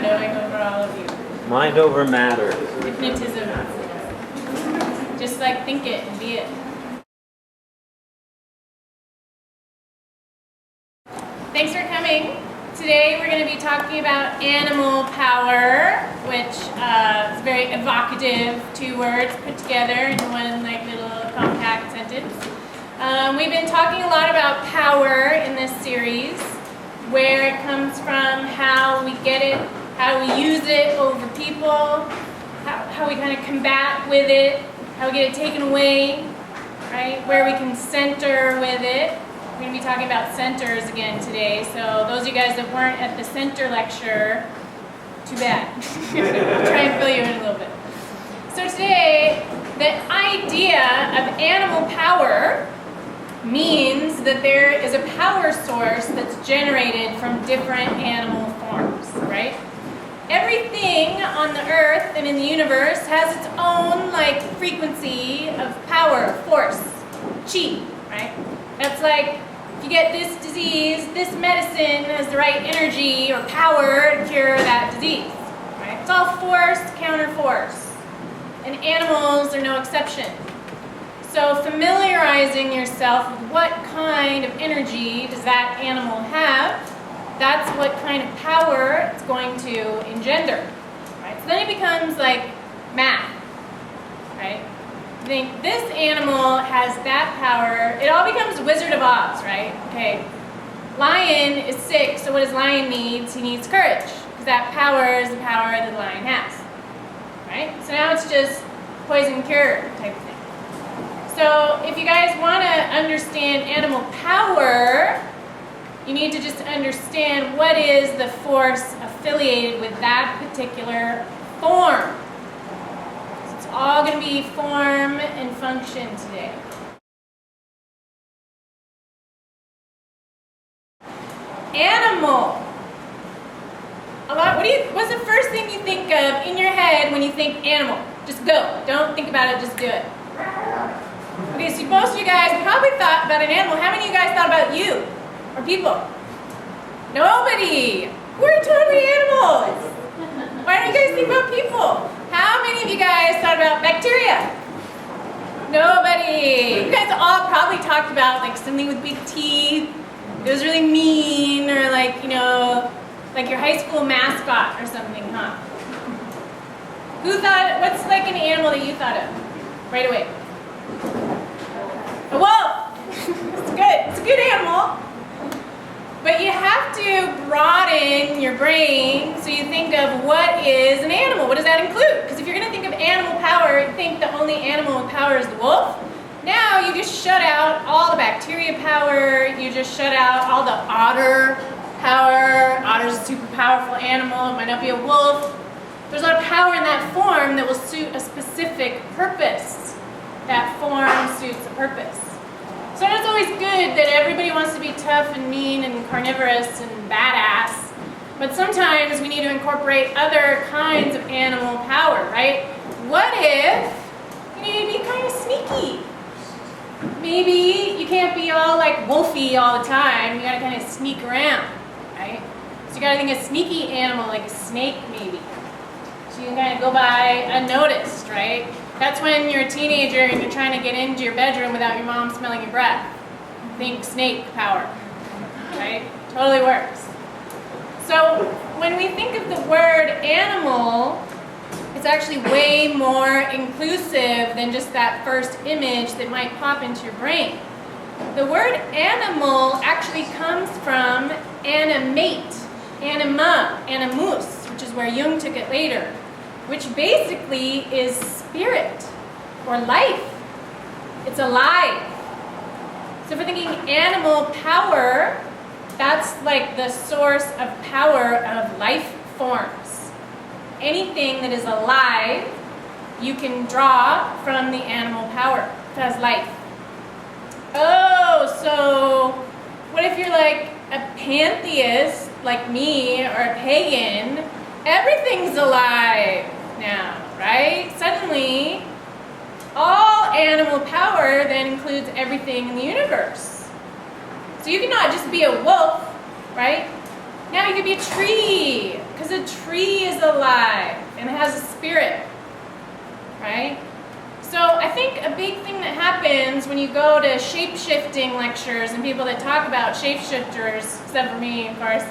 shadowing over all of you. Mind over matter. Hypnotism. Just like think it and be it. Thanks for coming. Today we're going to be talking about animal power, which is very evocative, 2 words put together in one little compact sentence. We've been talking a lot about power in this series, where it comes from, how we get it, how we use it over people, how we kind of combat with it, how we get it taken away, right? Where we can center with it. We're going to be talking about centers again today, so those of you guys that weren't at the center lecture, too bad. I'll try and fill you in a little bit. So today, the idea of animal power means that there is a power source that's generated from different animal forms, right? Everything on the earth and in the universe has its own frequency of power, force, chi, right? That's like, if you get this disease, this medicine has the right energy or power to cure that disease, right? It's all force, counter force. And animals are no exception. So familiarizing yourself with what kind of energy does that animal have, that's what kind of power it's going to engender, right? So then it becomes like math, right? I think this animal has that power. It all becomes Wizard of Oz, right? Okay, lion is sick, so what does lion need? He needs courage, because that power is the power that the lion has, right? So now it's just poison cure type of thing. So if you guys want to understand animal power, you need to just understand what is the force affiliated with that particular form. So it's all going to be form and function today. Animal. What's the first thing you think of in your head when you think animal? Just go. Don't think about it, just do it. Okay, so most of you guys probably thought about an animal. How many of you guys thought about you? Or people? Nobody! We're totally animals! Why don't you guys think about people? How many of you guys thought about bacteria? Nobody! You guys all probably talked about something with big teeth. It was really mean, or your high school mascot or something, huh? Who thought, what's an animal that you thought of right away? A wolf! It's good. It's a good animal. But you have to broaden your brain so you think of what is an animal. What does that include? Because if you're going to think of animal power, you think the only animal with power is the wolf. Now you just shut out all the bacteria power. You just shut out all the otter power. Otter's a super powerful animal. It might not be a wolf. There's a lot of power in that form that will suit a specific purpose. That form suits a purpose. So it's always good that everybody wants to be tough and mean and carnivorous and badass, but sometimes we need to incorporate other kinds of animal power, right? What if you need to be kind of sneaky? Maybe you can't be all wolfy all the time. You gotta kind of sneak around, right? So you gotta think of a sneaky animal like a snake, maybe. So you can kind of go by unnoticed, right? That's when you're a teenager and you're trying to get into your bedroom without your mom smelling your breath. Think snake power, right? Totally works. So when we think of the word animal, it's actually way more inclusive than just that first image that might pop into your brain. The word animal actually comes from animate, anima, animus, which is where Jung took it later, which basically is spirit or life. It's alive. So if we're thinking animal power, that's the source of power of life forms. Anything that is alive, you can draw from the animal power. It has life. Oh, so what if you're a pantheist like me or a pagan? Everything's alive now, right? Suddenly, all animal power then includes everything in the universe. So you cannot just be a wolf, right? Now you could be a tree, because a tree is alive and has a spirit, right? So I think a big thing that happens when you go to shape-shifting lectures and people that talk about shapeshifters, except for me, of course,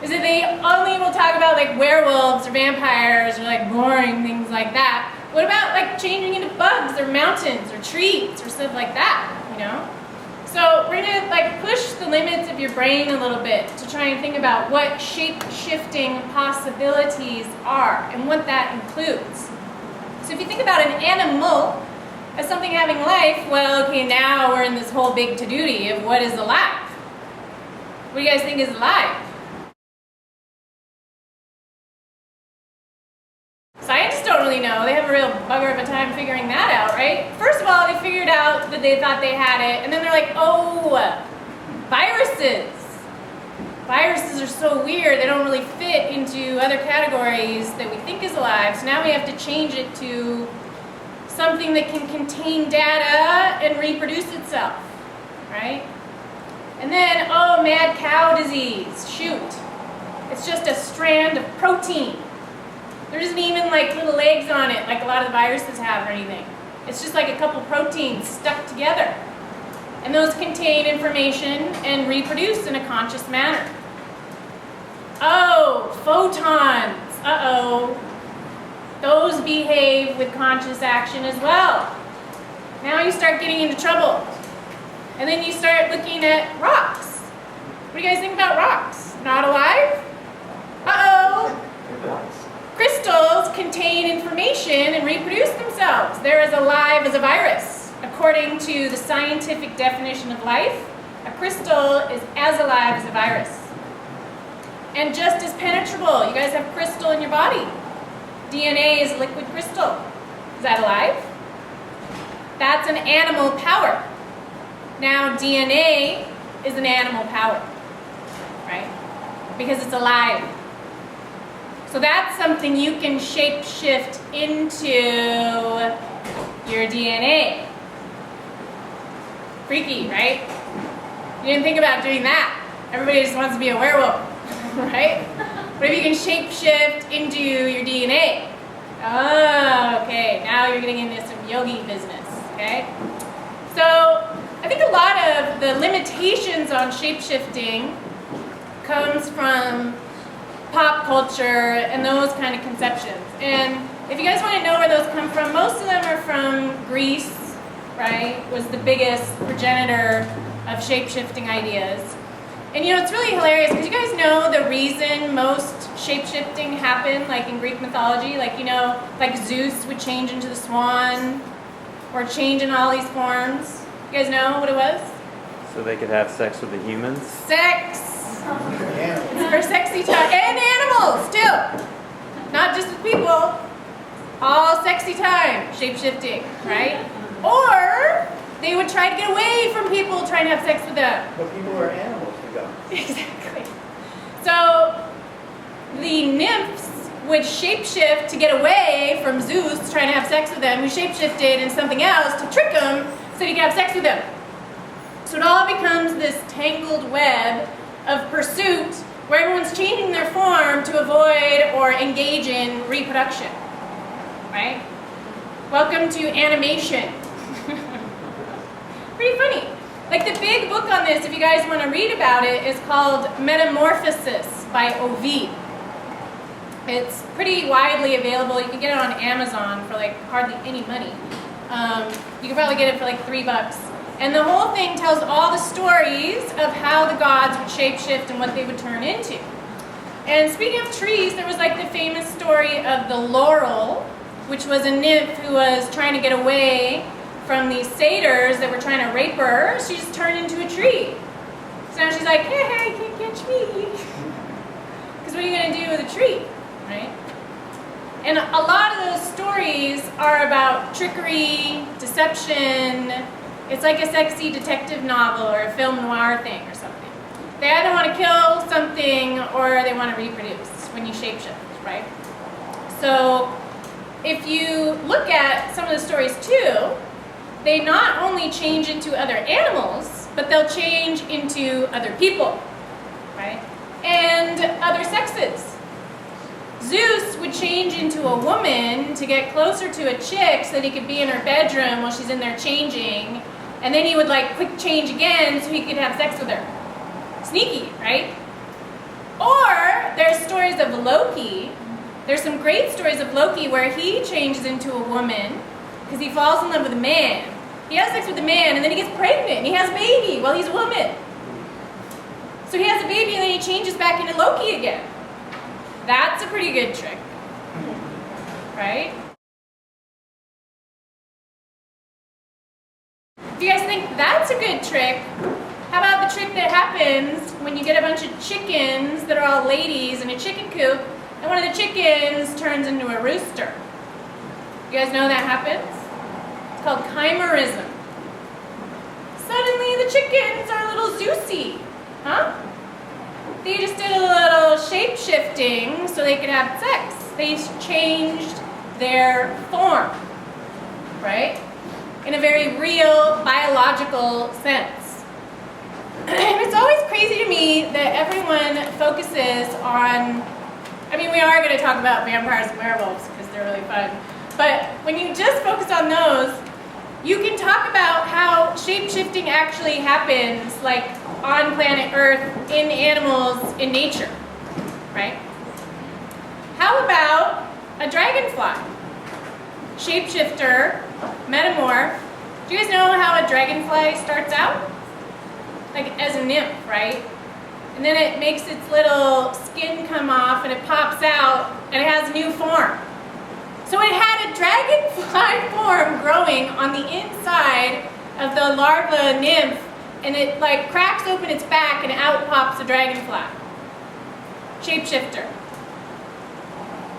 is that they only will talk about like werewolves or vampires or like boring things like that. What about like changing into bugs or mountains or trees or stuff like that, you know? So we're gonna like push the limits of your brain a little bit to try and think about what shape-shifting possibilities are and what that includes. So if you think about an animal as something having life, well, okay, now we're in this whole big to-do-ty of what is alive. What do you guys think is alive? Scientists don't really know. They have a real bugger of a time figuring that out, right? First of all, they figured out that they thought they had it, and then they're like, oh, viruses. Viruses are so weird, they don't really fit into other categories that we think is alive, so now we have to change it to something that can contain data and reproduce itself, right? And then, oh, mad cow disease, shoot. It's just a strand of protein. There isn't even like little legs on it like a lot of the viruses have or anything. It's just like a couple proteins stuck together. And those contain information and reproduce in a conscious manner. Oh, photons. Uh-oh. Those behave with conscious action as well. Now you start getting into trouble. And then you start looking at rocks. What do you guys think about rocks? Not alive? Uh-oh. Crystals contain information and reproduce themselves. They're as alive as a virus. According to the scientific definition of life, a crystal is as alive as a virus. And just as penetrable. You guys have crystal in your body. DNA is liquid crystal. Is that alive? That's an animal power. Now DNA is an animal power, right? Because it's alive. So that's something you can shape-shift into your DNA. Freaky, right? You didn't think about doing that. Everybody just wants to be a werewolf, right? But if you can shape-shift into your DNA. Oh, okay, now you're getting into some yogi business, okay? So I think a lot of the limitations on shape-shifting comes from pop culture and those kind of conceptions. And if you guys want to know where those come from, most of them are from Greece, right? Was the biggest progenitor of shape-shifting ideas. And you know, it's really hilarious because you guys know the reason most shape-shifting happened, like in Greek mythology, like, you know, like Zeus would change into the swan or change in all these forms. You guys know what it was? So they could have sex with the humans? Sex! It's for sexy time. And animals, too. Not just with people. All sexy time, shape-shifting, right? Or they would try to get away from people trying to have sex with them. But people are animals, we go. Exactly. So the nymphs would shapeshift to get away from Zeus trying to have sex with them, who shapeshifted into something else to trick him so he could have sex with them. So it all becomes this tangled web of pursuit where everyone's changing their form to avoid or engage in reproduction, right? Welcome to animation. Pretty funny. Like the big book on this, if you guys want to read about it, is called Metamorphosis by Ovid. It's pretty widely available. You can get it on Amazon for like hardly any money. You can probably get it for like $3. And the whole thing tells all the stories of how the gods would shapeshift and what they would turn into. And speaking of trees, there was like the famous story of the laurel, which was a nymph who was trying to get away from these satyrs that were trying to rape her. She just turned into a tree. So now she's like, hey, you can't catch me. Because what are you going to do with a tree, right? And a lot of those stories are about trickery, deception. It's like a sexy detective novel or a film noir thing or something. They either want to kill something or they want to reproduce when you shapeshift, right? So if you look at some of the stories too, they not only change into other animals, but they'll change into other people, right? and other sexes. Zeus would change into a woman to get closer to a chick so that he could be in her bedroom while she's in there changing, and then he would like quick change again so he could have sex with her. Sneaky, right? Or there's stories of Loki. There's some great stories of Loki where he changes into a woman because he falls in love with a man. He has sex with a man and then he gets pregnant and he has a baby while he's a woman. So he has a baby and then he changes back into Loki again. That's a pretty good trick, right? If you guys think that's a good trick, how about the trick that happens when you get a bunch of chickens that are all ladies in a chicken coop, and one of the chickens turns into a rooster? You guys know that happens? It's called chimerism. Suddenly the chickens are a little Zeusy, huh? They just did a little shape-shifting so they could have sex. They changed their form, right? In a very real, biological sense. It's always crazy to me that everyone focuses on, I mean, we are going to talk about vampires and werewolves because they're really fun, but when you just focus on those, you can talk about how shape-shifting actually happens, like on planet Earth, in animals, in nature, right? How about a dragonfly? Shapeshifter, metamorph. Do you guys know how a dragonfly starts out? Like as a nymph, right? And then it makes its little skin come off and it pops out and it has a new form. So it had a dragonfly form growing on the inside of the larva nymph, and it like cracks open its back and out pops a dragonfly. Shapeshifter.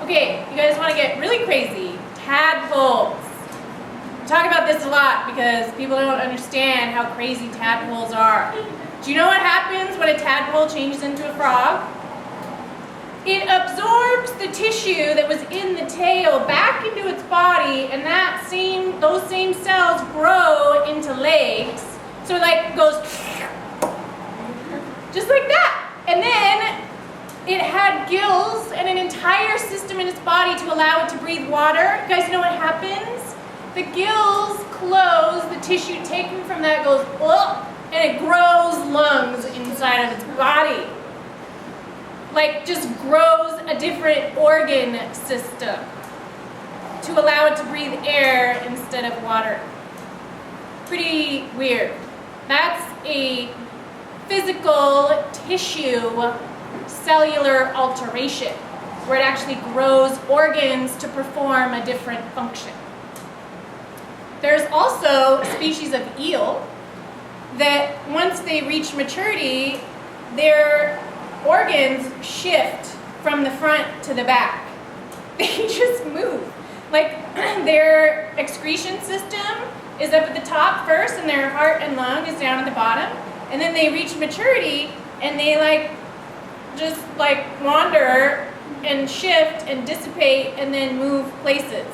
Okay, you guys want to get really crazy? Tadpoles. We talk about this a lot because people don't understand how crazy tadpoles are. Do you know what happens when a tadpole changes into a frog? It absorbs the tissue that was in the tail back into its body, and those same cells grow into legs. So it like goes just like that. And then it had gills and an entire system in its body to allow it to breathe water. You guys know what happens? The gills close, the tissue taken from that goes up, and it grows lungs inside of its body. Like just grows a different organ system to allow it to breathe air instead of water. Pretty weird. That's a physical tissue cellular alteration where it actually grows organs to perform a different function. There's also a species of eel that once they reach maturity, their organs shift from the front to the back. They just move. Like their excretion system is up at the top first and their heart and lung is down at the bottom. And then they reach maturity and they just wander and shift and dissipate and then move places.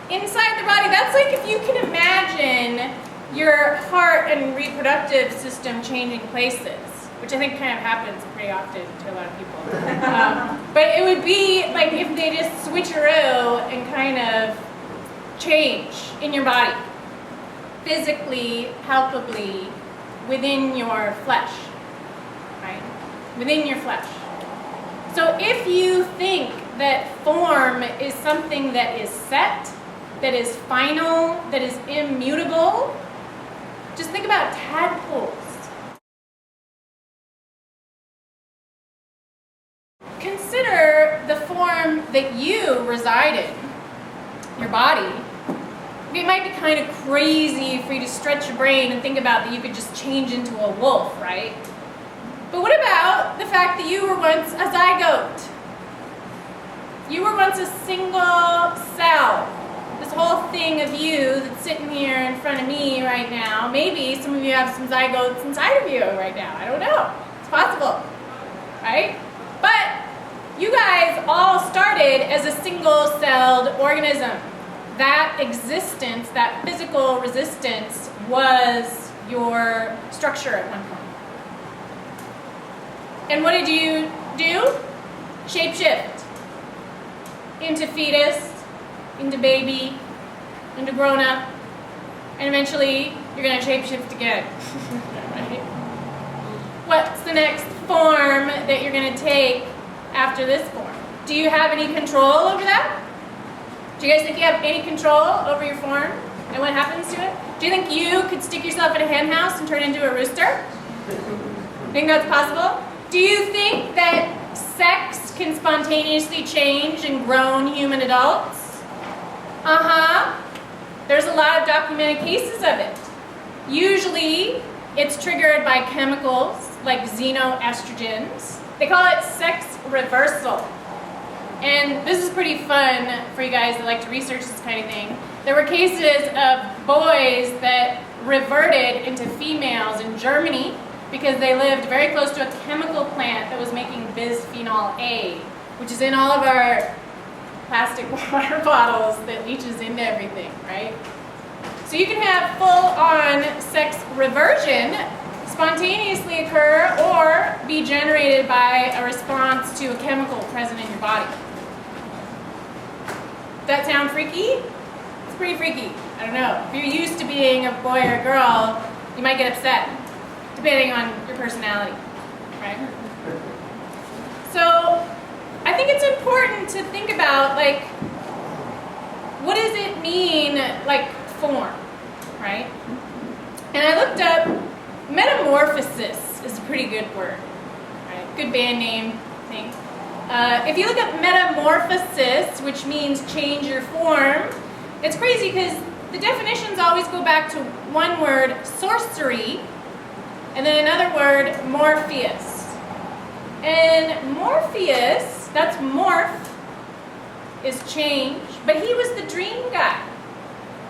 Inside the body, that's like if you can imagine your heart and reproductive system changing places, which I think kind of happens pretty often to a lot of people. But it would be like if they just switcheroo and kind of change in your body, physically, palpably, within your flesh, right? Within your flesh. So if you think that form is something that is set, that is final, that is immutable, just think about tadpoles. Consider the form that you reside in, your body. It might be kind of crazy for you to stretch your brain and think about that you could just change into a wolf, right? But what about the fact that you were once a zygote? You were once a single cell. This whole thing of you that's sitting here in front of me right now, maybe some of you have some zygotes inside of you right now. I don't know. It's possible, right? But you guys all started as a single-celled organism. That existence, that physical resistance, was your structure at one point. And what did you do? Shapeshift into fetus, into baby, into grown-up, and eventually you're going to shapeshift again. Right? What's the next form that you're going to take after this form? Do you have any control over that? Do you guys think you have any control over your form and what happens to it? Do you think you could stick yourself in a hen house and turn into a rooster? Think that's possible? Do you think that sex can spontaneously change in grown human adults? There's a lot of documented cases of it. Usually, it's triggered by chemicals like xenoestrogens. They call it sex reversal. And this is pretty fun for you guys that like to research this kind of thing. There were cases of boys that reverted into females in Germany because they lived very close to a chemical plant that was making bisphenol A, which is in all of our plastic water bottles that leaches into everything, right? So you can have full-on sex reversion spontaneously occur or be generated by a response to a chemical present in your body. Does that sound freaky? It's pretty freaky. I don't know. If you're used to being a boy or a girl, you might get upset, depending on your personality, right? So I think it's important to think about, like, what does it mean, like, form, right? And I looked up metamorphosis is a pretty good word, right? Good band name, I think. If you look up metamorphosis, which means change your form, it's crazy because the definitions always go back to one word, sorcery, and then another word, Morpheus. And Morpheus, that's morph, is change, but he was the dream guy,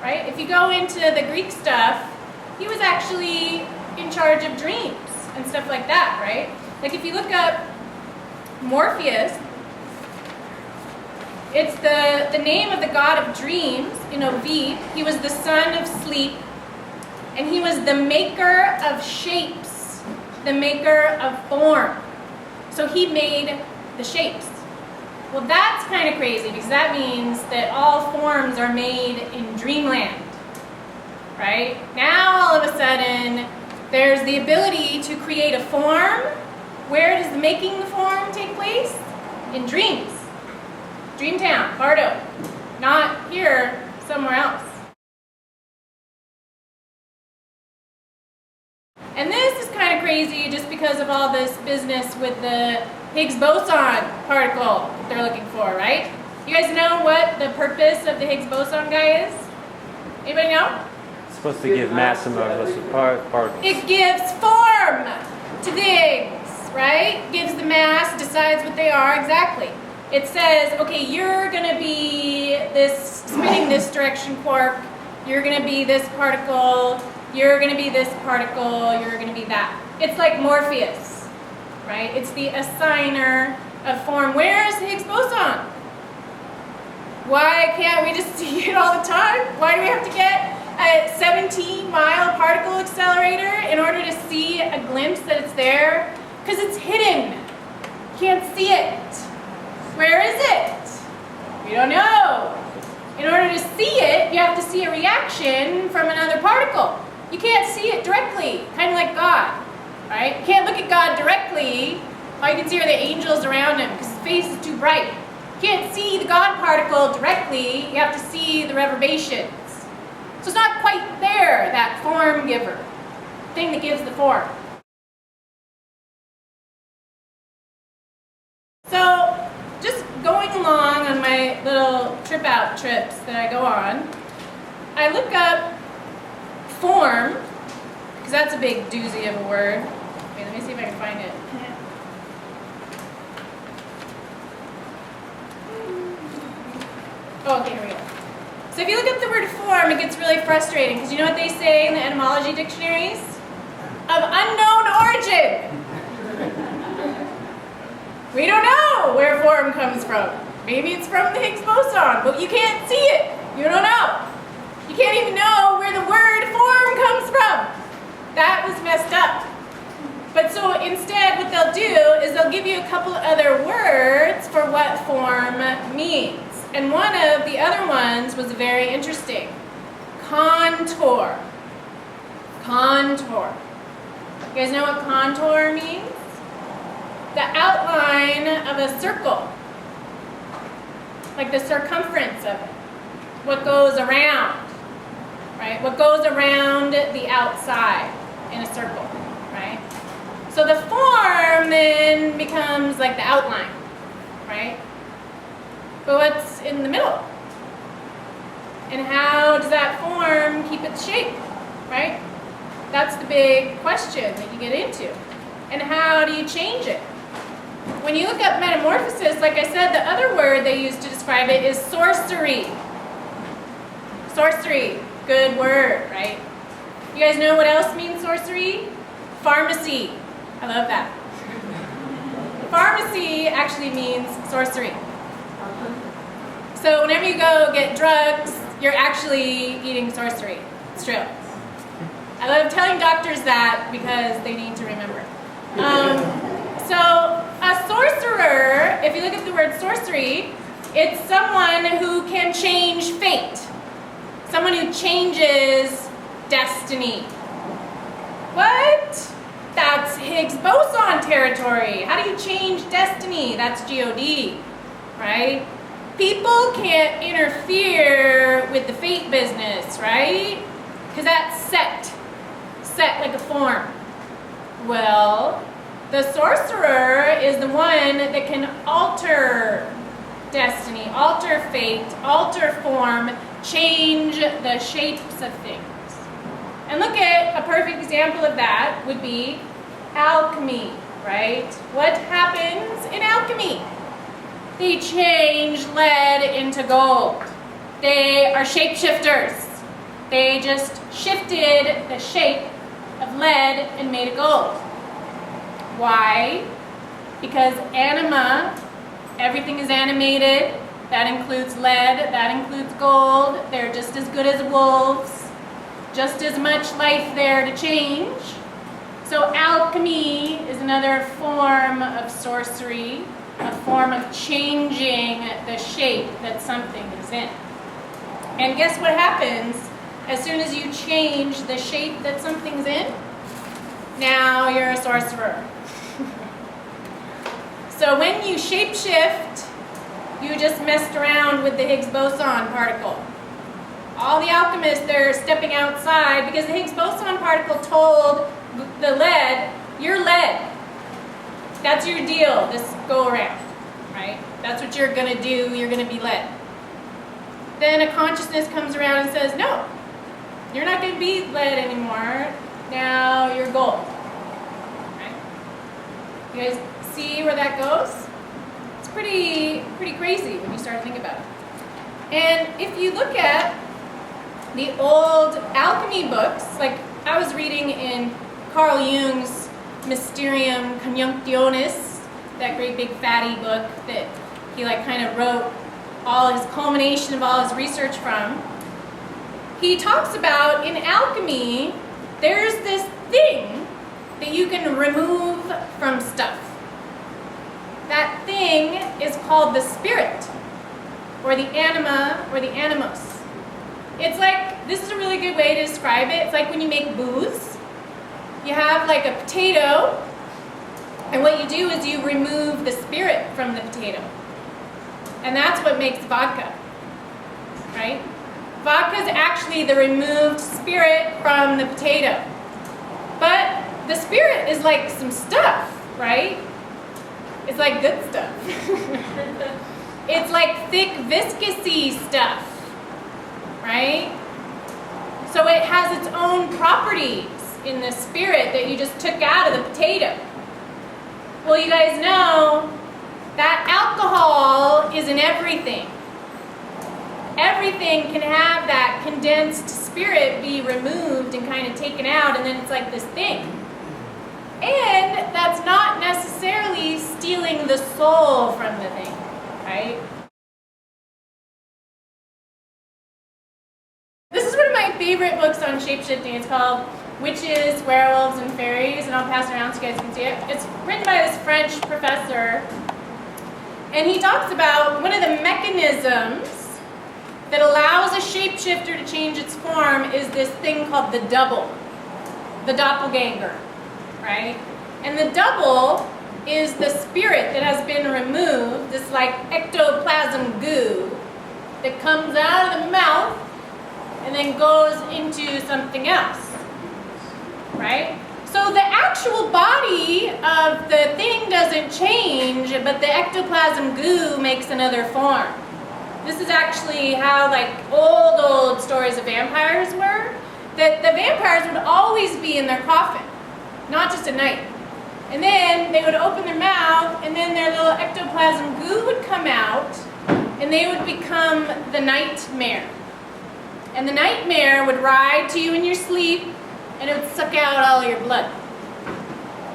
right? If you go into the Greek stuff, he was actually in charge of dreams and stuff like that, right? Like if you look up Morpheus, it's the name of the god of dreams in Ovid. He was the son of sleep, and he was the maker of shapes, the maker of form. So he made the shapes. Well, that's kind of crazy because that means that all forms are made in dreamland, right? Now, all of a sudden, there's the ability to create a form. Where does making the form take place? In dreams. Dreamtown, Bardo. Not here, somewhere else. And this is kind of crazy just because of all this business with the Higgs boson particle they're looking for, right? You guys know what the purpose of the Higgs boson guy is? Anybody know? It's supposed to give mass amorphous particles. It gives form to things, right? Gives the mass, decides what they are exactly. It says, okay, you're going to be this spinning this direction quark, you're going to be this particle, you're going to be this particle, you're going to be that. It's like Morpheus, right? It's the assigner of form. Where is the Higgs boson? Why can't we just see it all the time? Why do we have to get a 17-mile particle accelerator in order to see a glimpse that it's there? Because it's hidden. You can't see it. Where is it? We don't know. In order to see it, you have to see a reaction from another particle. You can't see it directly, kind of like God, right? You can't look at God directly. All you can see are the angels around him because his face is too bright. You can't see the God particle directly. You have to see the reverberations. So it's not quite there, that form giver, thing that gives the form. So just going along on my little trip out trips that I go on, I look up form, because that's a big doozy of a word. Wait, let me see if I can find it. Oh, okay, here we go. So if you look up the word form, it gets really frustrating, because you know what they say in the etymology dictionaries? Of unknown origin. We don't know where form comes from. Maybe it's from the Higgs boson, but you can't see it. You don't know. You can't even know where the word form comes from. That was messed up. But so instead what they'll do is they'll give you a couple other words for what form means. And one of the other ones was very interesting. Contour. Contour. You guys know what contour means? The outline of a circle. Like the circumference of it. What goes around. Right? What goes around the outside in a circle. Right? So the form then becomes like the outline. Right? But what's in the middle? And how does that form keep its shape? Right? That's the big question that you get into. And how do you change it? When you look up metamorphosis, like I said, the other word they use to describe it is sorcery. Sorcery, good word, right? You guys know what else means sorcery? Pharmacy. I love that. Pharmacy actually means sorcery. So whenever you go get drugs, you're actually eating sorcery. It's true. I love telling doctors that because they need to remember. So a sorcerer, if you look at the word sorcery, it's someone who can change fate. Someone who changes destiny. What? That's Higgs boson territory. How do you change destiny? That's God, right? People can't interfere with the fate business, right? Because that's set like a form. Well, the sorcerer is the one that can alter destiny, alter fate, alter form, change the shapes of things. And look at a perfect example of that would be alchemy, right? What happens in alchemy? They change lead into gold. They are shapeshifters. They just shifted the shape of lead and made it gold. Why? Because anima, everything is animated. That includes lead, that includes gold. They're just as good as wolves. Just as much life there to change. So alchemy is another form of sorcery, a form of changing the shape that something is in. And guess what happens as soon as you change the shape that something's in? Now you're a sorcerer. So when you shapeshift, you just messed around with the Higgs boson particle. All the alchemists, they're stepping outside because the Higgs boson particle told the lead, you're lead. That's your deal, this go around, right? That's what you're gonna do, you're gonna be lead. Then a consciousness comes around and says, no, you're not gonna be lead anymore, now you're gold, right? You guys see where that goes? It's pretty crazy when you start to think about it. And if you look at the old alchemy books, like I was reading in Carl Jung's Mysterium Conjunctionis, that great big fatty book that he like kind of wrote all his culmination of all his research from. He talks about in alchemy, there's this thing that you can remove from stuff. That thing is called the spirit, or the anima, or the animus. It's like, this is a really good way to describe it. It's like when you make booze. You have like a potato, and what you do is you remove the spirit from the potato. And that's what makes vodka, right? Vodka is actually the removed spirit from the potato. But the spirit is like some stuff, right? It's like good stuff. It's like thick, viscousy stuff, right? So it has its own properties in the spirit that you just took out of the potato. Well, you guys know that alcohol is in everything. Everything can have that condensed spirit be removed and kind of taken out, and then it's like this thing. And that's not necessarily stealing the soul from the thing, right? This is one of my favorite books on shapeshifting. It's called Witches, Werewolves, and Fairies, and I'll pass it around so you guys can see it. It's written by this French professor, and he talks about one of the mechanisms that allows a shapeshifter to change its form is this thing called the double, the doppelganger, right? And the double is the spirit that has been removed, this like ectoplasm goo that comes out of the mouth and then goes into something else, right? So the actual body of the thing doesn't change, but the ectoplasm goo makes another form. This is actually how like old stories of vampires were, that the vampires would always be in their coffin, not just at night. And then they would open their mouth, and then their little ectoplasm goo would come out, and they would become the nightmare. And the nightmare would ride to you in your sleep, and it would suck out all your blood.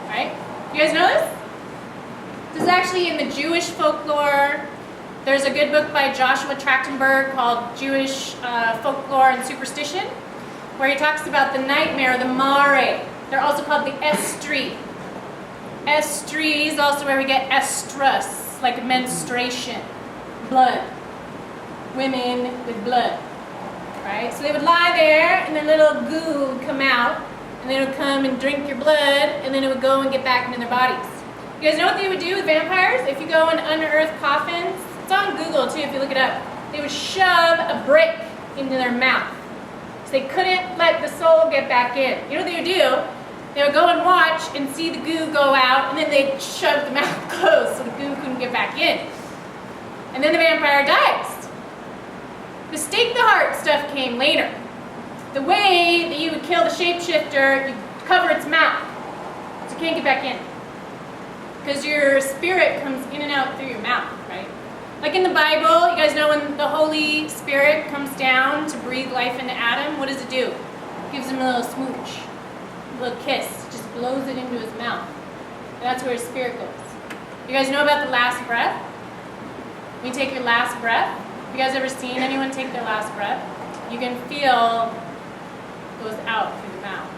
Right? You guys know this? This is actually in the Jewish folklore. There's a good book by Joshua Trachtenberg called Jewish Folklore and Superstition, where he talks about the nightmare, the mare. They're also called the estri. Estri is also where we get estrus, like menstruation, blood. Women with blood. Right? So they would lie there, and their little goo would come out, and they would come and drink your blood, and then it would go and get back into their bodies. You guys know what they would do with vampires? If you go and unearth coffins, it's on Google too if you look it up, they would shove a brick into their mouth. So they couldn't let the soul get back in. You know what they would do? They would go and watch and see the goo go out, and then they'd shove the mouth closed so the goo couldn't get back in. And then the vampire dies. The stake the heart stuff came later. The way that you would kill the shapeshifter, you cover its mouth so it can't get back in. Because your spirit comes in and out through your mouth, right? Like in the Bible, you guys know when the Holy Spirit comes down to breathe life into Adam, what does it do? It gives him a little smooch, a little kiss, just blows it into his mouth. And that's where his spirit goes. You guys know about the last breath? When you take your last breath, you guys ever seen anyone take their last breath? You can feel it goes out through the mouth.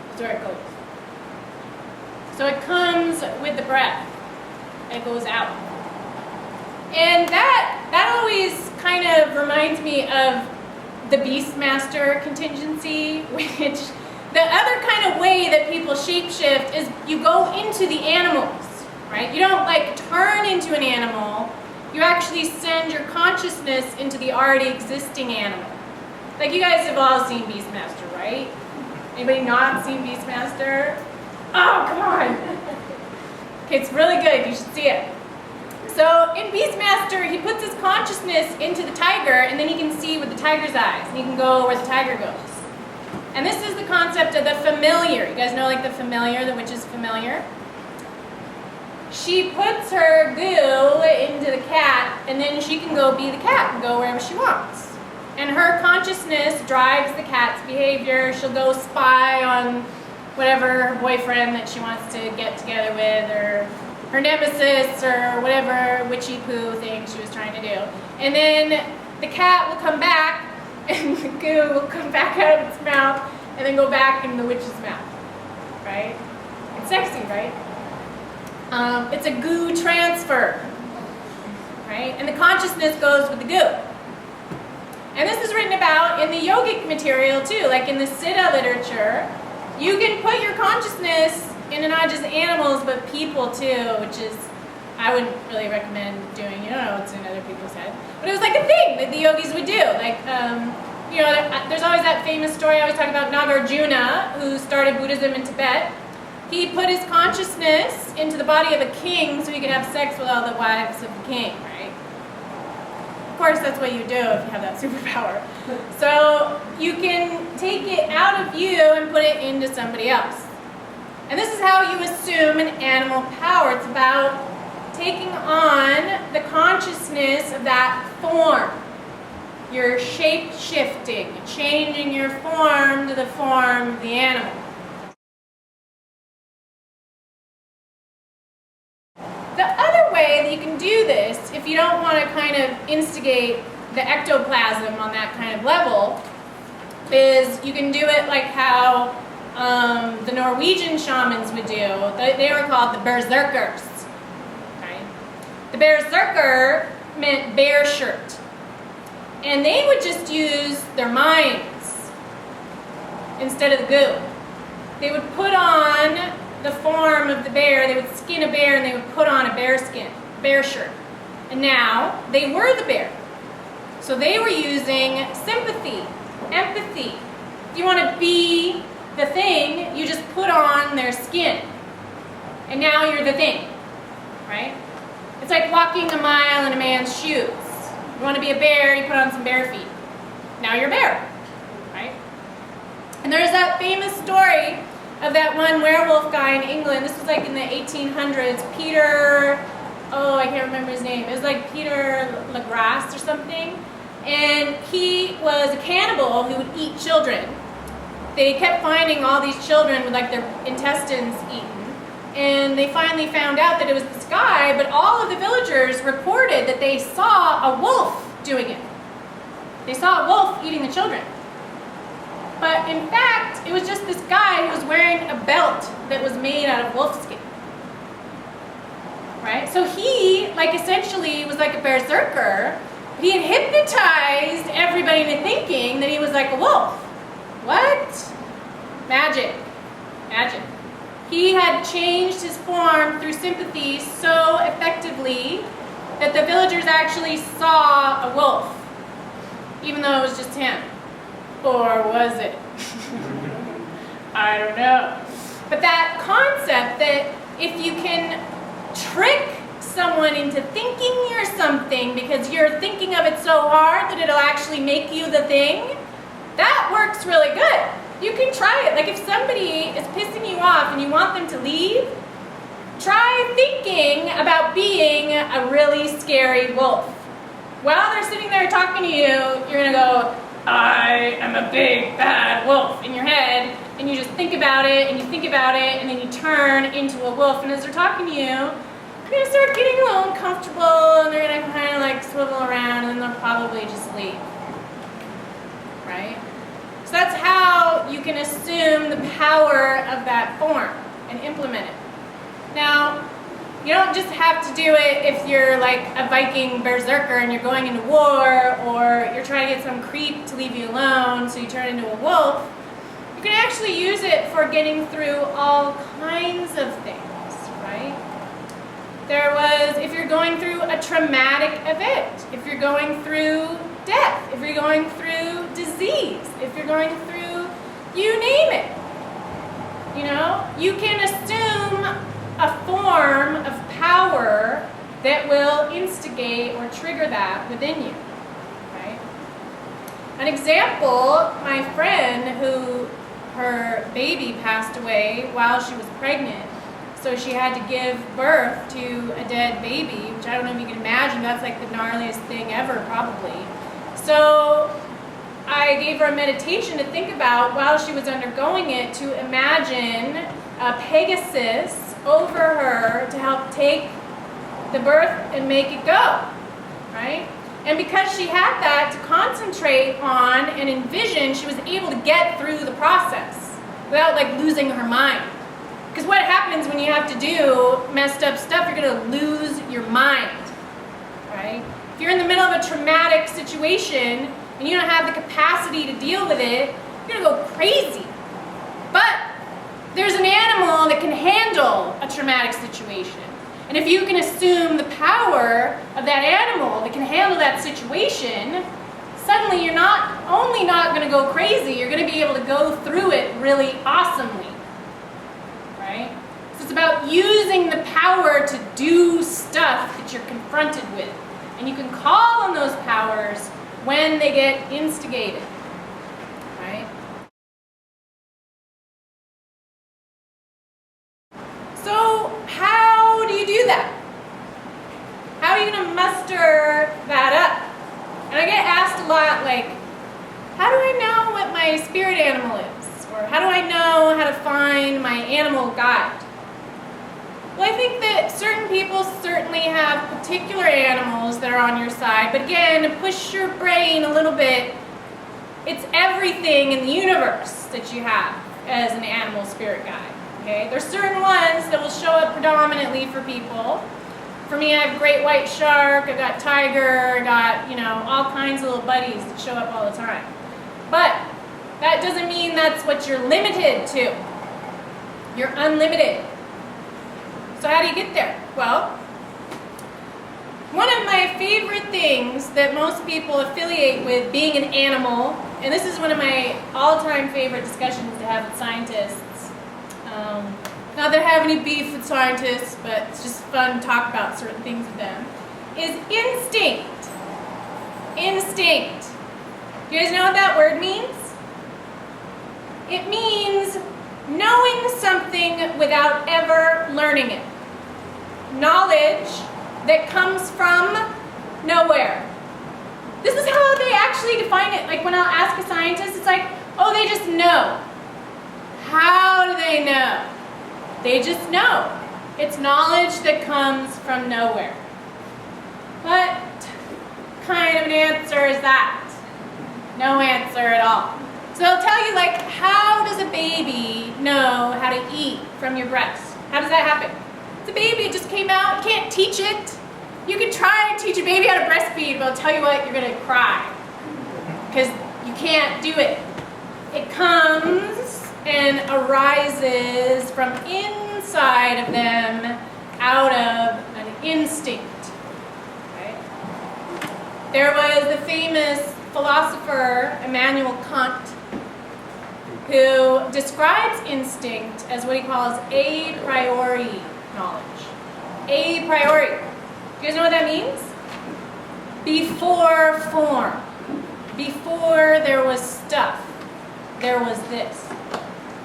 That's where it goes. So it comes with the breath, and it goes out. And that always kind of reminds me of the Beastmaster contingency, which the other kind of way that people shapeshift is you go into the animals, right? You don't like turn into an animal. You actually send your consciousness into the already existing animal. Like you guys have all seen Beastmaster, right? Anybody not seen Beastmaster? Oh, come on. Okay, it's really good. You should see it. So in Beastmaster, he puts his consciousness into the tiger, and then he can see with the tiger's eyes, and he can go where the tiger goes. And this is the concept of the familiar. You guys know like the familiar, the witch's familiar? She puts her goo into the cat, and then she can go be the cat and go wherever she wants. And her consciousness drives the cat's behavior. She'll go spy on whatever her boyfriend that she wants to get together with, or her nemesis, or whatever witchy poo thing she was trying to do. And then the cat will come back, and the goo will come back out of its mouth, and then go back in the witch's mouth, right? It's sexy, right? It's a goo transfer, right? And the consciousness goes with the goo. And this is written about in the yogic material too, like in the Siddha literature. You can put your consciousness into not just animals, but people too, which is, I wouldn't really recommend doing. You don't know what's in other people's head. But it was like a thing that the yogis would do. Like, you know, there's always that famous story I always talk about Nagarjuna, who started Buddhism in Tibet. He put his consciousness into the body of a king so he could have sex with all the wives of the king, right? Of course, that's what you do if you have that superpower. So you can take it out of you and put it into somebody else. And this is how you assume an animal power. It's about taking on the consciousness of that form. You're shape-shifting, changing your form to the form of the animal. The other way that you can do this, if you don't want to kind of instigate the ectoplasm on that kind of level is you can do it like how the Norwegian shamans would do. They were called the berserkers. Okay? The berserker meant bear shirt. And they would just use their minds instead of the goo. They would put on the form of the bear, they would skin a bear and they would put on a bear shirt. And now they were the bear. So they were using sympathy, empathy. If you want to be the thing, you just put on their skin. And now you're the thing, right? It's like walking a mile in a man's shoes. You want to be a bear, you put on some bear feet. Now you're a bear, right? And there's that famous story of that one werewolf guy in England. This was like in the 1800s. Peter, I can't remember his name. It was like Peter Lagrasse or something. And he was a cannibal who would eat children. They kept finding all these children with like their intestines eaten. And they finally found out that it was this guy, but all of the villagers reported that they saw a wolf doing it. They saw a wolf eating the children. But in fact, it was just this guy who was wearing a belt that was made out of wolf skin. Right? So he, like, essentially was like a berserker. But he had hypnotized everybody into thinking that he was like a wolf. What? Magic. He had changed his form through sympathy so effectively that the villagers actually saw a wolf, even though it was just him. Or was it? I don't know. But that concept that if you can trick someone into thinking you're something because you're thinking of it so hard that it'll actually make you the thing, that works really good. You can try it. Like if somebody is pissing you off and you want them to leave, try thinking about being a really scary wolf. While they're sitting there talking to you, you're going to go, I am a big bad wolf in your head, and you just think about it, and you think about it, and then you turn into a wolf. And as they're talking to you, you're going to start getting a little uncomfortable, and they're going to kind of like swivel around, and then they'll probably just leave. Right? So that's how you can assume the power of that form and implement it. Now, you don't just have to do it if you're like a Viking berserker and you're going into war, or you're trying to get some creep to leave you alone so you turn into a wolf. You can actually use it for getting through all kinds of things, right? If you're going through a traumatic event, if you're going through death, if you're going through disease, if you're going through, you name it. You know, you can assume a form of power that will instigate or trigger that within you, right? An example, my friend who her baby passed away while she was pregnant, so she had to give birth to a dead baby, which I don't know if you can imagine, that's like the gnarliest thing ever probably. So I gave her a meditation to think about while she was undergoing it, to imagine a Pegasus over her to help take the birth and make it go, right? And because she had that to concentrate on and envision, she was able to get through the process without like losing her mind. Because what happens when you have to do messed up stuff, you're going to lose your mind, right? If you're in the middle of a traumatic situation and you don't have the capacity to deal with it, you're going to go crazy. But there's an animal that can handle a traumatic situation. And if you can assume the power of that animal that can handle that situation, suddenly you're not only not going to go crazy, you're going to be able to go through it really awesomely. Right? So it's about using the power to do stuff that you're confronted with. And you can call on those powers when they get instigated. Right? So how do you do that? How are you going to muster that up? And I get asked a lot, like, how do I know what my spirit animal is? Or how do I know how to find my animal guide? Well, I think that certain people certainly may have particular animals that are on your side, but again, push your brain a little bit. It's everything in the universe that you have as an animal spirit guide. Okay? There's certain ones that will show up predominantly for people. For me, I have great white shark, I got tiger, I got, all kinds of little buddies that show up all the time. But that doesn't mean that's what you're limited to. You're unlimited. So how do you get there? Well, one of my favorite things that most people affiliate with being an animal, and this is one of my all-time favorite discussions to have with scientists. Not that I have any beef with scientists, but it's just fun to talk about certain things with them, is instinct. Instinct. Do you guys know what that word means? It means knowing something without ever learning it. Knowledge that comes from nowhere. This is how they actually define it. Like when I'll ask a scientist, it's like, oh, they just know. How do they know? They just know. It's knowledge that comes from nowhere. What kind of an answer is that? No answer at all. So they'll tell you, like, how does a baby know how to eat from your breast? How does that happen? It's a baby, it just came out. You can't teach it. You can try and teach a baby how to breastfeed, but I'll tell you what, you're going to cry. Because you can't do it. It comes and arises from inside of them out of an instinct. Okay? There was the famous philosopher Immanuel Kant, who describes instinct as what he calls a priori knowledge. A priori. You guys know what that means? Before form. Before there was stuff, there was this.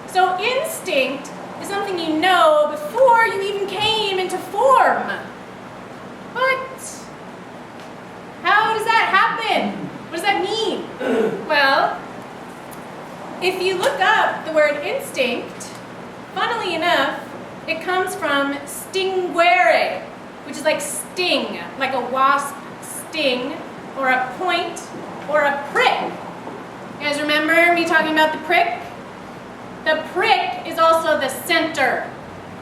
So instinct is something you know before you even came into form. What? How does that happen? What does that mean? Well, if you look up the word instinct, funnily enough, it comes from stinguere, which is like sting, like a wasp sting, or a point, or a prick. You guys remember me talking about the prick? The prick is also the center,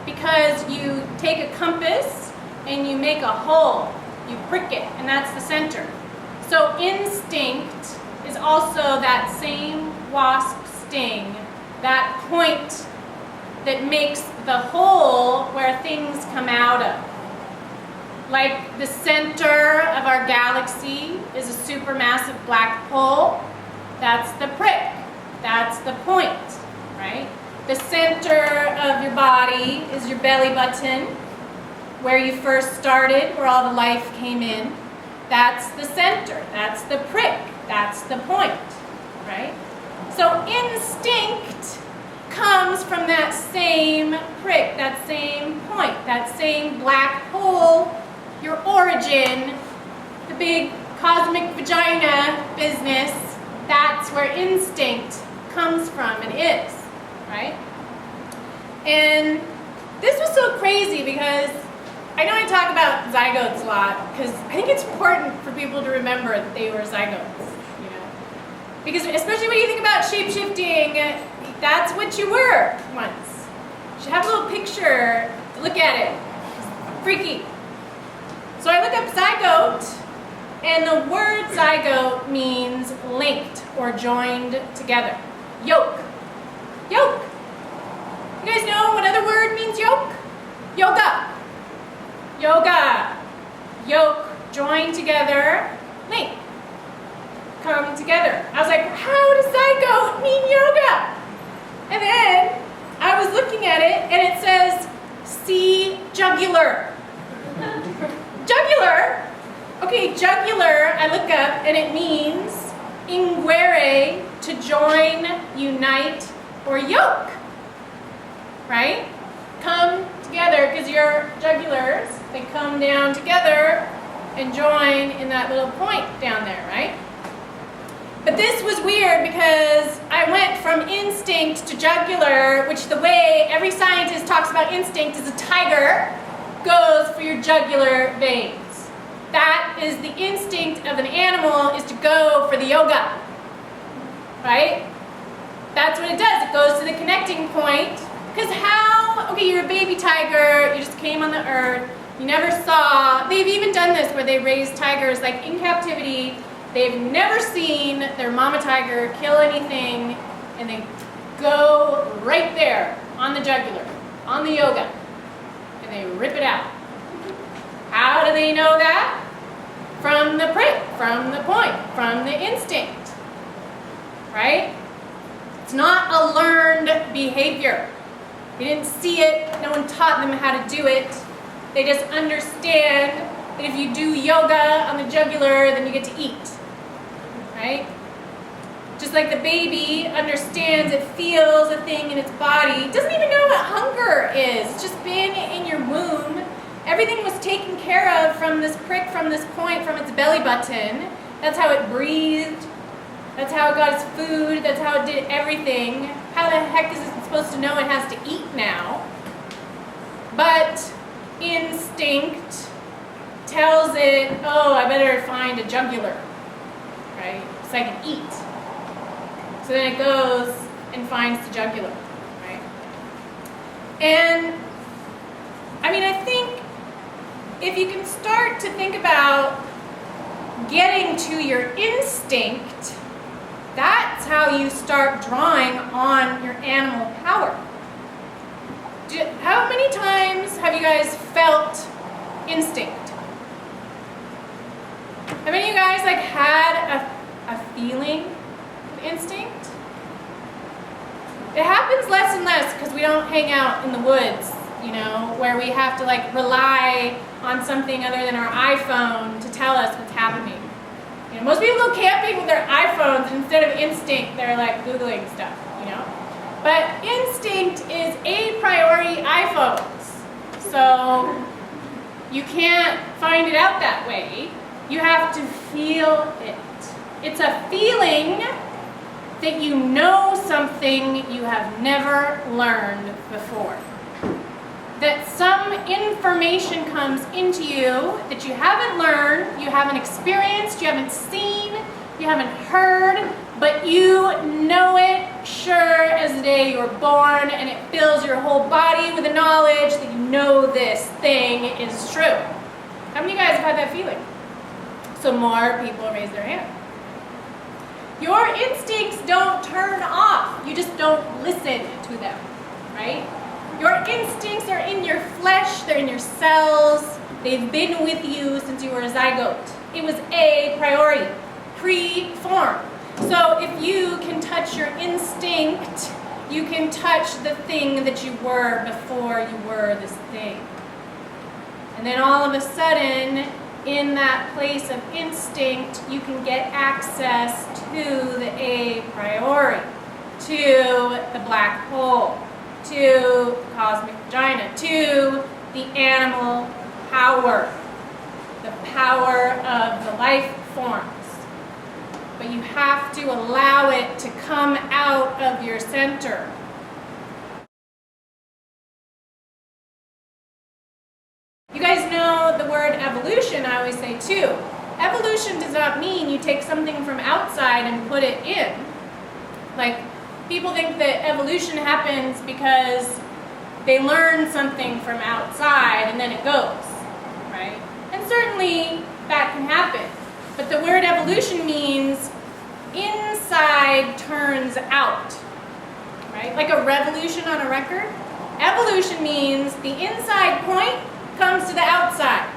because you take a compass and you make a hole. You prick it, and that's the center. So instinct is also that same wasp sting, that point that makes the hole where things come out of. Like the center of our galaxy is a supermassive black hole. That's the prick. That's the point, right? The center of your body is your belly button, where you first started, where all the life came in. That's the center. That's the prick. That's the point, right? So instinct comes from that same prick, that same point, that same black hole, your origin, the big cosmic vagina business. That's where instinct comes from and is, right? And this was so crazy because I know I talk about zygotes a lot because I think it's important for people to remember that they were zygotes, you know? Because especially when you think about shape-shifting, that's what you were once. You should have a little picture to look at it. It's freaky. So I look up zygote, and the word zygote means linked or joined together. Yoke. Yoke. You guys know what other word means yoke? Yoga. Yoga. Yoke, joined together, link. Come together. I was like, how does zygote mean yoga? And then I was looking at it, and it says, see jugular. Jugular? Okay, jugular, I look up, and it means inguere, to join, unite, or yoke. Right? Come together, because your jugulars, they come down together and join in that little point down there, right? But this was weird because I went from instinct to jugular, which the way every scientist talks about instinct is a tiger goes for your jugular veins. That is the instinct of an animal, is to go for the yoga, right? That's what it does. It goes to the connecting point. Because okay, you're a baby tiger, you just came on the earth, you never saw, they've even done this where they raise tigers like in captivity, they've never seen their mama tiger kill anything, and they go right there on the jugular, on the yoga, and they rip it out. How do they know that? From the prick, from the point, from the instinct, right? It's not a learned behavior. They didn't see it, no one taught them how to do it. They just understand that if you do yoga on the jugular, then you get to eat, right? Just like the baby understands, it feels a thing in its body. It doesn't even know what hunger is. It's just been in your womb. Everything was taken care of from this prick, from this point, from its belly button. That's how it breathed. That's how it got its food. That's how it did everything. How the heck is it supposed to know it has to eat now? But instinct tells it, oh, I better find a jugular, right? So I can eat. So then it goes and finds the jugular, right? And, I mean, I think if you can start to think about getting to your instinct, that's how you start drawing on your animal power. How many times have you guys felt instinct? Have any of you guys like had a feeling of instinct? It happens less and less because we don't hang out in the woods, you know, where we have to like rely on something other than our iPhone to tell us what's happening. You know, most people go camping with their iPhones, and instead of instinct, they're like Googling stuff, you know. But instinct is a priori iPhones. So you can't find it out that way. You have to feel it. It's a feeling that you know something you have never learned before. That some information comes into you that you haven't learned, you haven't experienced, you haven't seen, you haven't heard, but you know it sure as the day you were born, and it fills your whole body with the knowledge that you know this thing is true. How many of you guys have had that feeling? So more people raise their hand. Your instincts don't turn off, you just don't listen to them, right? Your instincts are in your flesh, they're in your cells, they've been with you since you were a zygote. It was a priori, pre-form. So if you can touch your instinct, you can touch the thing that you were before you were this thing. And then all of a sudden, in that place of instinct, you can get access to the a priori, to the black hole, to the cosmic vagina, to the animal power, the power of the life forms. But you have to allow it to come out of your center. You guys know the word evolution, I always say too. Evolution does not mean you take something from outside and put it in. Like, people think that evolution happens because they learn something from outside and then it goes, right? And certainly that can happen. But the word evolution means inside turns out, right? Like a revolution on a record. Evolution means the inside point comes to the outside.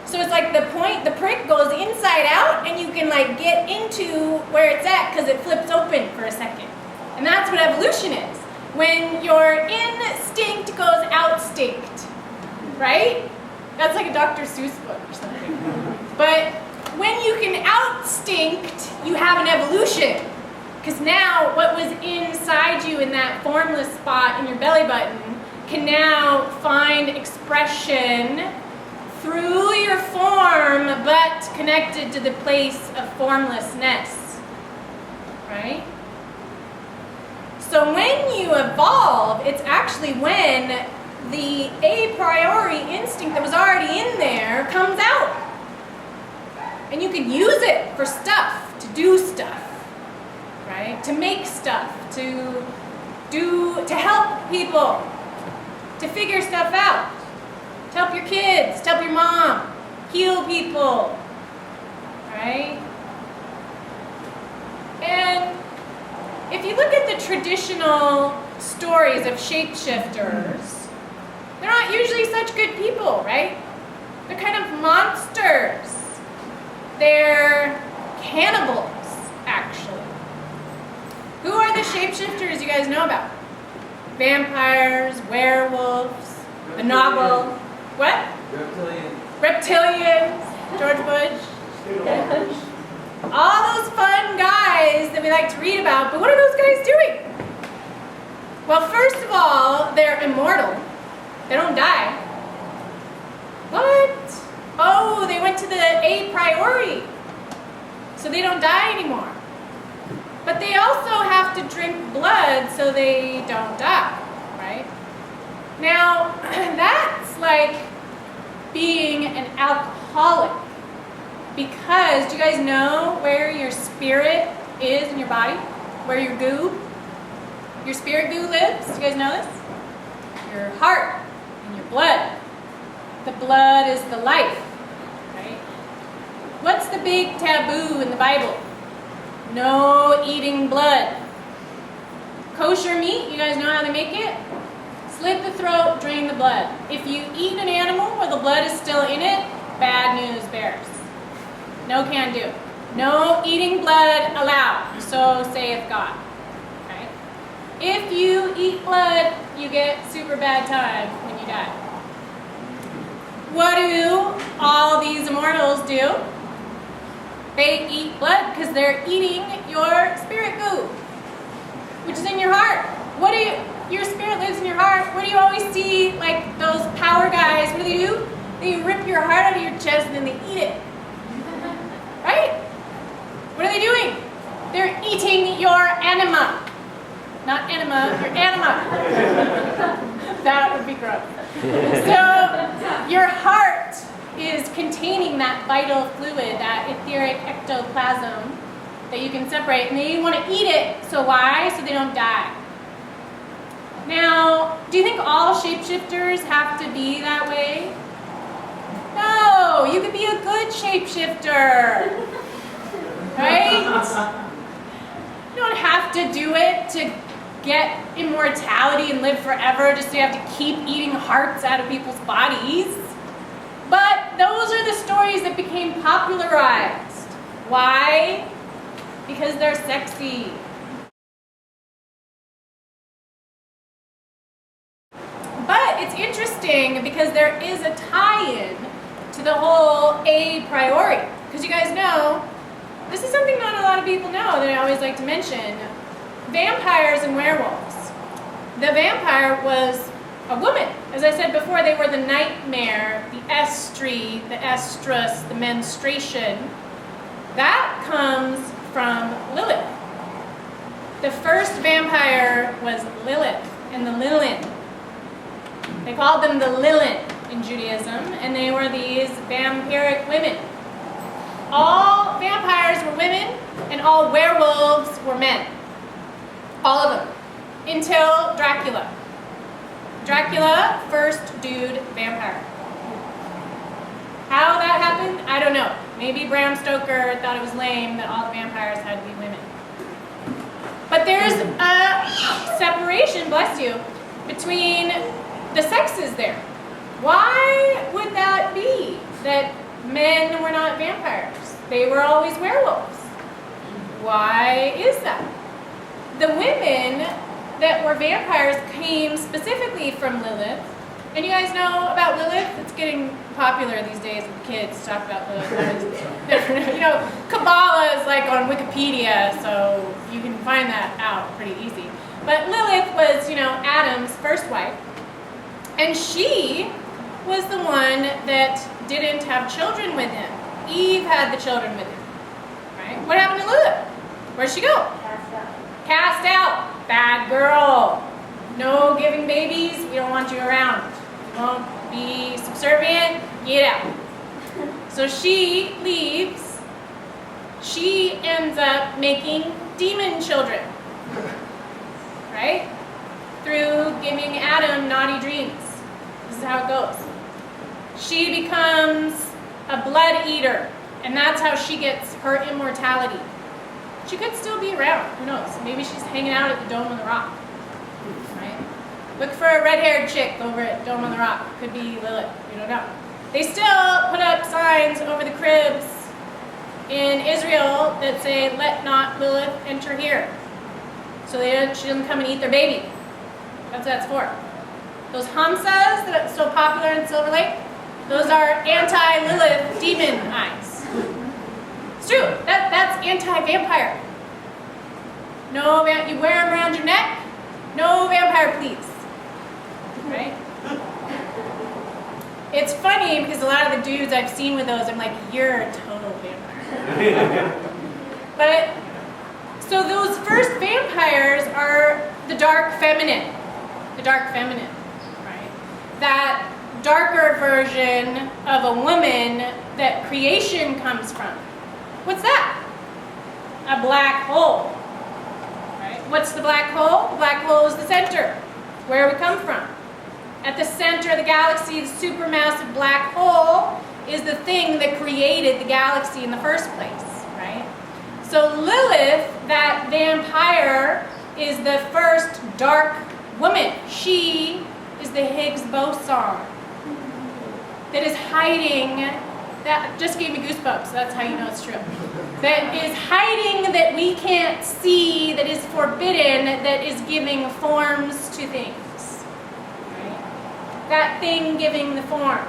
So it's like the point, the prick goes inside out, and you can like get into where it's at because it flips open for a second. And that's what evolution is. When your instinct goes outstinct, right? That's like a Dr. Seuss book or something. But when you can outstinct, you have an evolution. Because now what was inside you in that formless spot in your belly button can now find expression through your form, but connected to the place of formlessness, right? So when you evolve, it's actually when the a priori instinct that was already in there comes out. And you can use it for stuff, to do stuff, right? To make stuff, to help people, to figure stuff out, to help your kids, to help your mom, heal people, right? And if you look at the traditional stories of shapeshifters, they're not usually such good people, right? They're kind of monsters. They're cannibals, actually. Who are the shapeshifters you guys know about? Vampires, werewolves, the novel. What? Reptilians. George Bush. All those fun guys that we like to read about, but what are those guys doing? Well, first of all, they're immortal. They don't die. What? Oh, they went to the a priori, so they don't die anymore. But they also have to drink blood so they don't die, right? Now, that's like being an alcoholic. Because, do you guys know where your spirit is in your body? Where your goo? Your spirit goo lives? Do you guys know this? Your heart and your blood. The blood is the life, right? What's the big taboo in the Bible? No eating blood. Kosher meat, you guys know how they make it? Slit the throat, drain the blood. If you eat an animal where the blood is still in it, bad news bears. No can do. No eating blood allowed. So saith God. Okay? If you eat blood, you get super bad time when you die. What do all these immortals do? They eat blood because they're eating your spirit goo, which is in your heart. Your spirit lives in your heart. What do you always see, like those power guys, what do? They rip your heart out of your chest and then they eat it. Right? What are they doing? They're eating your anima. Not enema, your anima. That would be gross. So your heart is containing that vital fluid, that etheric ectoplasm that you can separate, and they want to eat it. So why? So they don't die. Now, do you think all shapeshifters have to be that way? No, you could be a good shapeshifter, right? You don't have to do it to get immortality and live forever just so you have to keep eating hearts out of people's bodies. But those are the stories that became popularized. Why? Because they're sexy. But it's interesting because there is a tie-in to the whole a priori. Because you guys know, this is something not a lot of people know that I always like to mention. Vampires and werewolves. The vampire was a woman. As I said before, they were the nightmare, the estry, the estrus, the menstruation. That comes from Lilith. The first vampire was Lilith and the Lilin. They called them the Lilin in Judaism, and they were these vampiric women. All vampires were women, and all werewolves were men. All of them. Until Dracula. Dracula, first dude vampire. How that happened, I don't know. Maybe Bram Stoker thought it was lame that all the vampires had to be women. But there's a separation, bless you, between the sexes there. Why would that be that men were not vampires? They were always werewolves. Why is that? The women that were vampires came specifically from Lilith. And you guys know about Lilith? It's getting popular these days with kids to talk about Lilith. You know, Kabbalah is like on Wikipedia, so you can find that out pretty easy. But Lilith was, you know, Adam's first wife. And she was the one that didn't have children with him. Eve had the children with him. Right? What happened to Lilith? Where'd she go? Cast out. Cast out. Bad girl. No giving babies. We don't want you around. won't be subservient, get out. So she leaves. She ends up making demon children, right? Through giving Adam naughty dreams. This is how it goes. She becomes a blood eater, and that's how she gets her immortality. She could still be around, who knows? Maybe she's hanging out at the Dome on the Rock, right? Look for a red-haired chick over at Dome on the Rock. Could be Lilith, we don't know. They still put up signs over the cribs in Israel that say, "Let not Lilith enter here." So she doesn't come and eat their baby. That's what that's for. Those hamsas that are so popular in Silver Lake, those are anti-Lilith demon eyes. It's true. That's anti-vampire. No, you wear them around your neck. No vampire, please. Right? It's funny because a lot of the dudes I've seen with those, I'm like, you're a total vampire. But, so those first vampires are the dark feminine. The dark feminine, right? That darker version of a woman that creation comes from. What's that? A black hole, right? What's the black hole? The black hole is the center, where we come from. At the center of the galaxy, the supermassive black hole is the thing that created the galaxy in the first place, right? So Lilith, that vampire, is the first dark woman. She is the Higgs boson that is hiding, that just gave me goosebumps, so that's how you know it's true. That is hiding, that we can't see, that is forbidden, that is giving forms to things. That thing giving the form.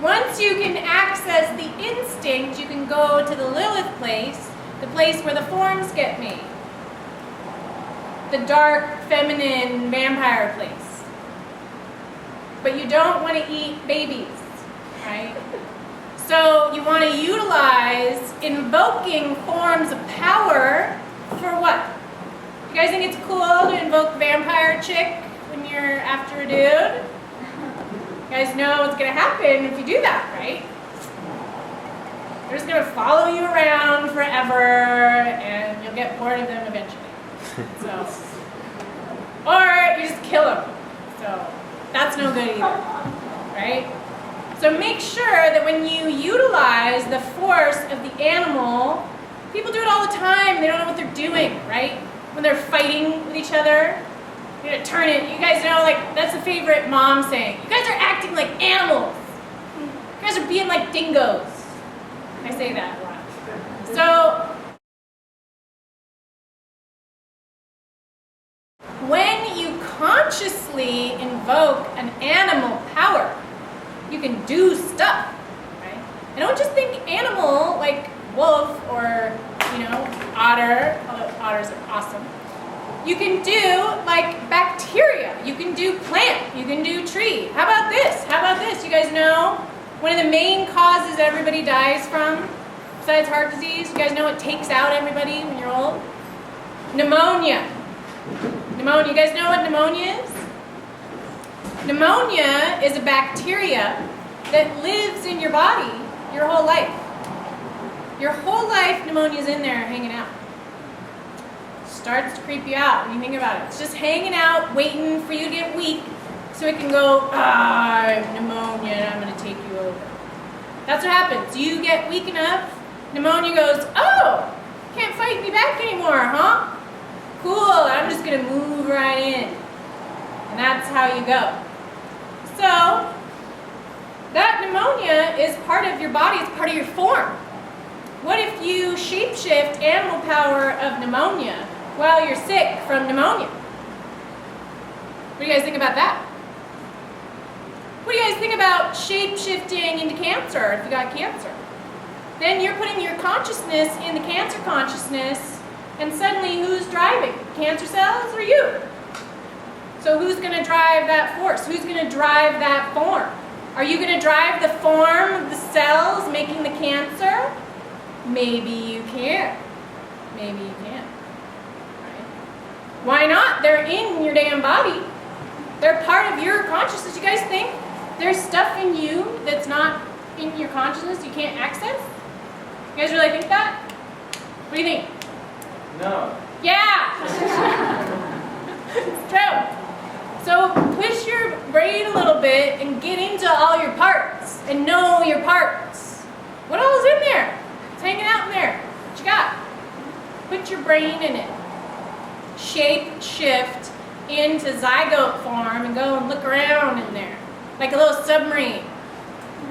Once you can access the instinct, you can go to the Lilith place, the place where the forms get made. The dark, feminine, vampire place. But you don't want to eat babies, right? So you want to utilize invoking forms of power for what? You guys think it's cool to invoke vampire chick when you're after a dude? You guys know what's going to happen if you do that, right? They're just going to follow you around forever and you'll get bored of them eventually. So, or you just kill them. So that's no good either, right? So make sure that when you utilize the force of the animal, people do it all the time. They don't know what they're doing, right? When they're fighting with each other. You're gonna turn it. You guys know, like, that's a favorite mom saying. You guys are acting like animals. You guys are being like dingoes. I say that a lot. So, when you consciously invoke an animal power, you can do stuff, right? And don't just think animal like wolf or, otter, although otters are awesome. You can do like bacteria, you can do plant, you can do tree. How about this? How about this? You guys know one of the main causes everybody dies from, besides heart disease, you guys know what takes out everybody when you're old? Pneumonia. Pneumonia. You guys know what pneumonia is? Pneumonia is a bacteria that lives in your body your whole life. Your whole life pneumonia is in there hanging out. Starts to creep you out when you think about it. It's just hanging out, waiting for you to get weak so it can go, I have pneumonia and I'm going to take you over. That's what happens. You get weak enough, pneumonia goes, oh, can't fight me back anymore, huh? Cool, I'm just going to move right in. And that's how you go. So, that pneumonia is part of your body, it's part of your form. What if you shapeshift animal power of pneumonia while you're sick from pneumonia? What do you guys think about that? What do you guys think about shape-shifting into cancer if you got cancer? Then you're putting your consciousness in the cancer consciousness, and suddenly who's driving? Cancer cells or you? So who's going to drive that force? Who's going to drive that form? Are you going to drive the form of the cells making the cancer? Maybe you can. Maybe you can. Right? Why not? They're in your damn body. They're part of your consciousness. You guys think there's stuff in you that's not in your consciousness you can't access? You guys really think that? What do you think? No. Yeah! It's true. So push your brain a little bit and get into all your parts and know your parts. What all is in there? It's hanging out in there. What you got? Put your brain in it. Shape shift into zygote form and go and look around in there. Like a little submarine.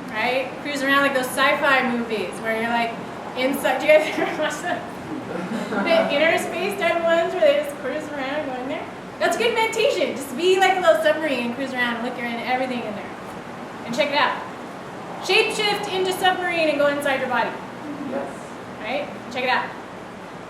Right? Cruise around like those sci-fi movies where you're like inside. Do you guys ever watch them? The inner space type ones where they just cruise around and go in there? That's good meditation. Just be like a little submarine and cruise around and look at everything in there. And check it out. Shape shift into submarine and go inside your body. Yes. Right? Check it out.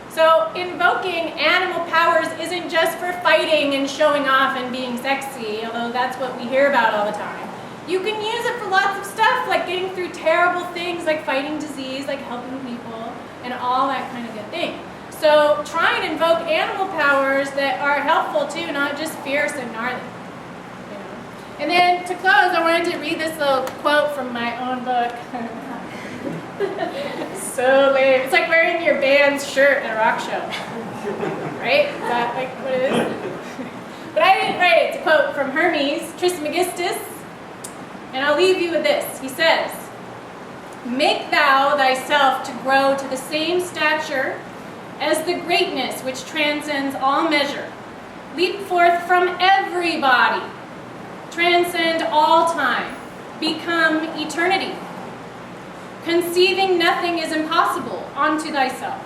So invoking animal powers isn't just for fighting and showing off and being sexy, although that's what we hear about all the time. You can use it for lots of stuff, like getting through terrible things, like fighting disease, like helping people, and all that kind of good thing. So try and invoke animal powers that are helpful too, not just fierce and gnarly. You know? And then to close, I wanted to read this little quote from my own book. So lame. It's like wearing your band's shirt at a rock show. Right? Is that like what it is? But I didn't write it. It's a quote from Hermes Trismegistus. And I'll leave you with this. He says, "Make thou thyself to grow to the same stature as the greatness which transcends all measure. Leap forth from every body. Transcend all time. Become eternity. Conceiving nothing is impossible unto thyself.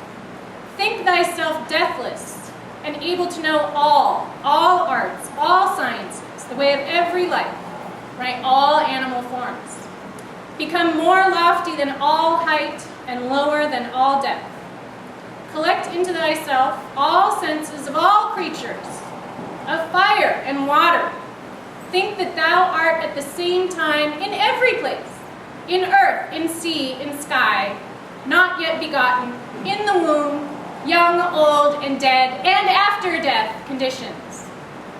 Think thyself deathless and able to know all arts, all sciences, the way of every life, right? All animal forms. Become more lofty than all height and lower than all depth. Collect into thyself all senses of all creatures, of fire and water. Think that thou art at the same time in every place, in earth, in sea, in sky, not yet begotten, in the womb, young, old, and dead, and after death conditions.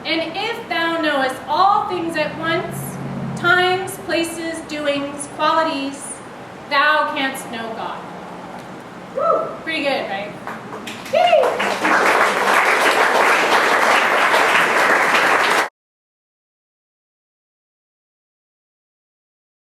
And if thou knowest all things at once, times, places, doings, qualities, thou canst know God." Woo! Pretty good, right? Yay!